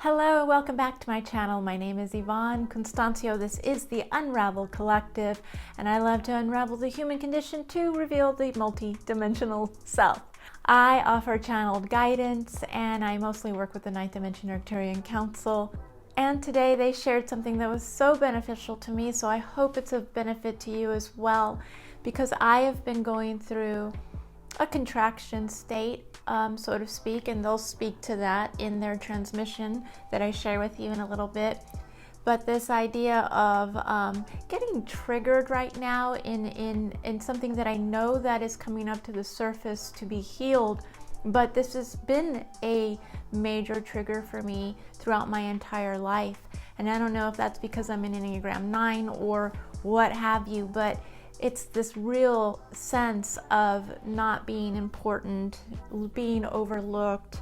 Hello, welcome back to my channel. My name is Yvonne Constancio. This is the Unravel Collective, and I love to unravel the human condition to reveal the multi-dimensional self. I offer channeled guidance, and I mostly work with the 9th Dimension Arcturian Council. And today they shared something that was so beneficial to me, so I hope it's of benefit to you as well, because I have been going through a contraction state, so to speak, and they'll speak to that in their transmission that I share with you in a little bit. But this idea of getting triggered right now in something that I know that is coming up to the surface to be healed, but this has been a major trigger for me throughout my entire life. And I don't know if that's because I'm in Enneagram 9 or what have you, but it's this real sense of not being important, being overlooked,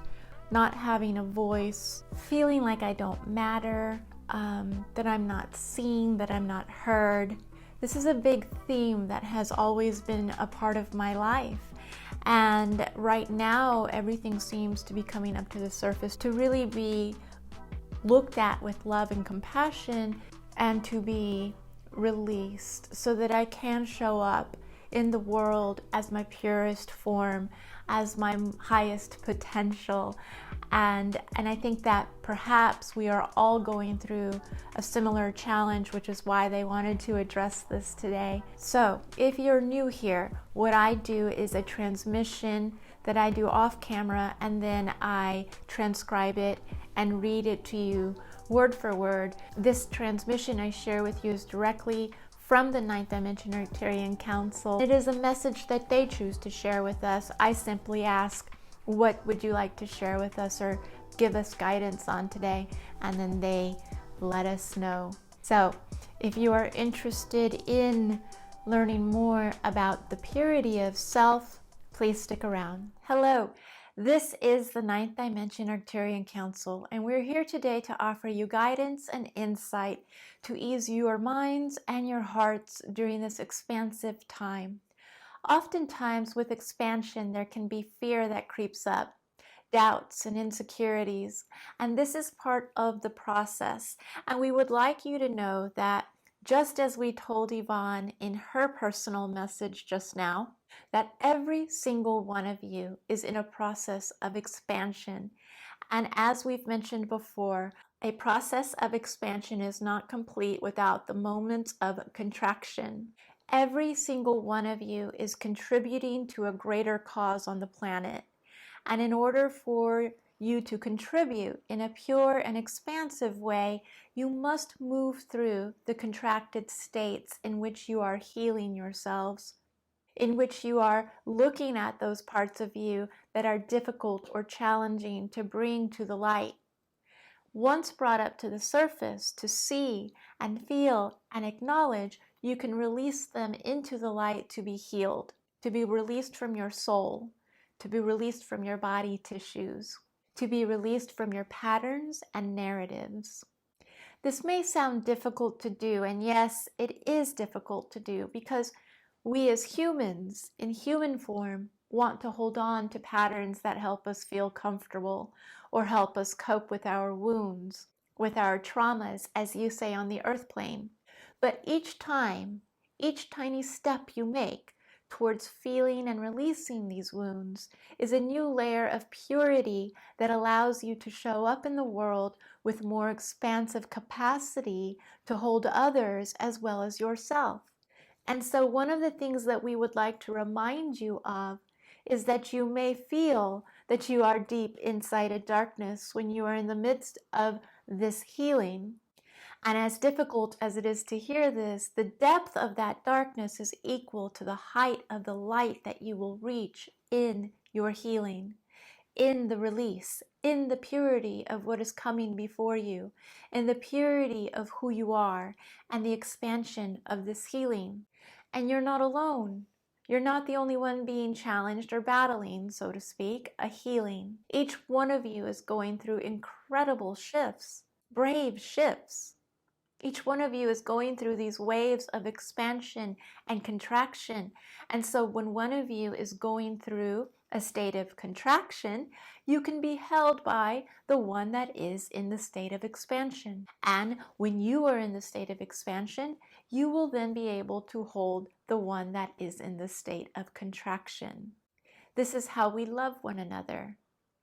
not having a voice, feeling like I don't matter, that I'm not seen, that I'm not heard. This is a big theme that has always been a part of my life. And right now, everything seems to be coming up to the surface to really be looked at with love and compassion and to be released so that I can show up in the world as my purest form, as my highest potential. And I think that perhaps we are all going through a similar challenge, which is why they wanted to address this today. So if you're new here, what I do is a transmission that I do off camera, and then I transcribe it and read it to you word for word. This transmission I share with you is directly from the 9th Dimension Arcturian Council. It is a message that they choose to share with us. I simply ask, what would you like to share with us or give us guidance on today? And then they let us know. So if you are interested in learning more about the purity of self, please stick around. Hello. This is the 9th Dimension Arcturian Council, and we're here today to offer you guidance and insight to ease your minds and your hearts during this expansive time. Oftentimes with expansion, there can be fear that creeps up, doubts and insecurities, and this is part of the process. And we would like you to know that just as we told Yvonne in her personal message just now, that every single one of you is in a process of expansion. And as we've mentioned before, a process of expansion is not complete without the moments of contraction. Every single one of you is contributing to a greater cause on the planet. And in order for you to contribute in a pure and expansive way, you must move through the contracted states in which you are healing yourselves, in which you are looking at those parts of you that are difficult or challenging to bring to the light. Once brought up to the surface to see and feel and acknowledge, you can release them into the light to be healed, to be released from your soul, to be released from your body tissues, to be released from your patterns and narratives. This may sound difficult to do, and yes, it is difficult to do because we as humans, in human form, want to hold on to patterns that help us feel comfortable or help us cope with our wounds, with our traumas, as you say on the earth plane. But each time, each tiny step you make towards feeling and releasing these wounds is a new layer of purity that allows you to show up in the world with more expansive capacity to hold others as well as yourself. And so one of the things that we would like to remind you of is that you may feel that you are deep inside a darkness when you are in the midst of this healing. And as difficult as it is to hear this, the depth of that darkness is equal to the height of the light that you will reach in your healing, in the release, in the purity of what is coming before you, in the purity of who you are, and the expansion of this healing. And you're not alone. You're not the only one being challenged or battling, so to speak, a healing. Each one of you is going through incredible shifts, brave shifts. Each one of you is going through these waves of expansion and contraction. And so when one of you is going through a state of contraction, you can be held by the one that is in the state of expansion. And when you are in the state of expansion, you will then be able to hold the one that is in the state of contraction. This is how we love one another.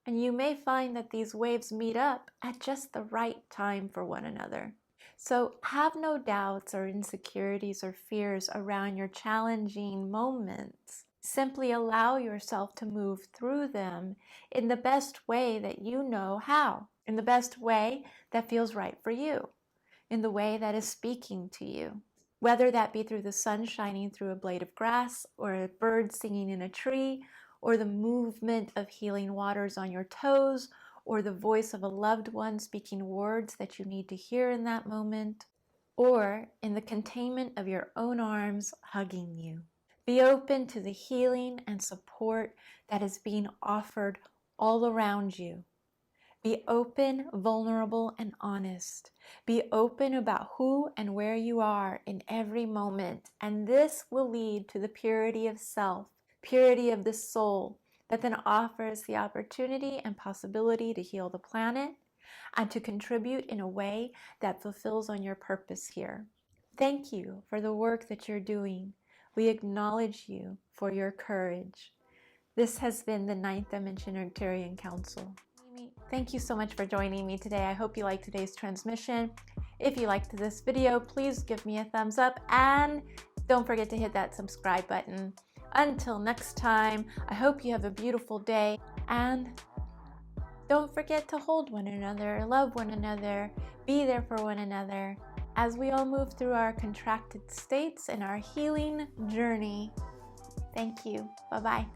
And you may find that these waves meet up at just the right time for one another. So have no doubts or insecurities or fears around your challenging moments. Simply allow yourself to move through them in the best way that you know how, in the best way that feels right for you, in the way that is speaking to you. Whether that be through the sun shining through a blade of grass, or a bird singing in a tree, or the movement of healing waters on your toes, or the voice of a loved one speaking words that you need to hear in that moment, or in the containment of your own arms hugging you. Be open to the healing and support that is being offered all around you. Be open, vulnerable, and honest. Be open about who and where you are in every moment, and this will lead to the purity of self, purity of the soul, that then offers the opportunity and possibility to heal the planet and to contribute in a way that fulfills on your purpose here. Thank you for the work that you're doing. We acknowledge you for your courage. This has been the 9th Dimension Arcturian Council. Thank you so much for joining me today. I hope you liked today's transmission. If you liked this video, please give me a thumbs up and don't forget to hit that subscribe button. Until next time, I hope you have a beautiful day, and don't forget to hold one another, love one another, be there for one another as we all move through our contracted states in our healing journey. Thank you. Bye-bye.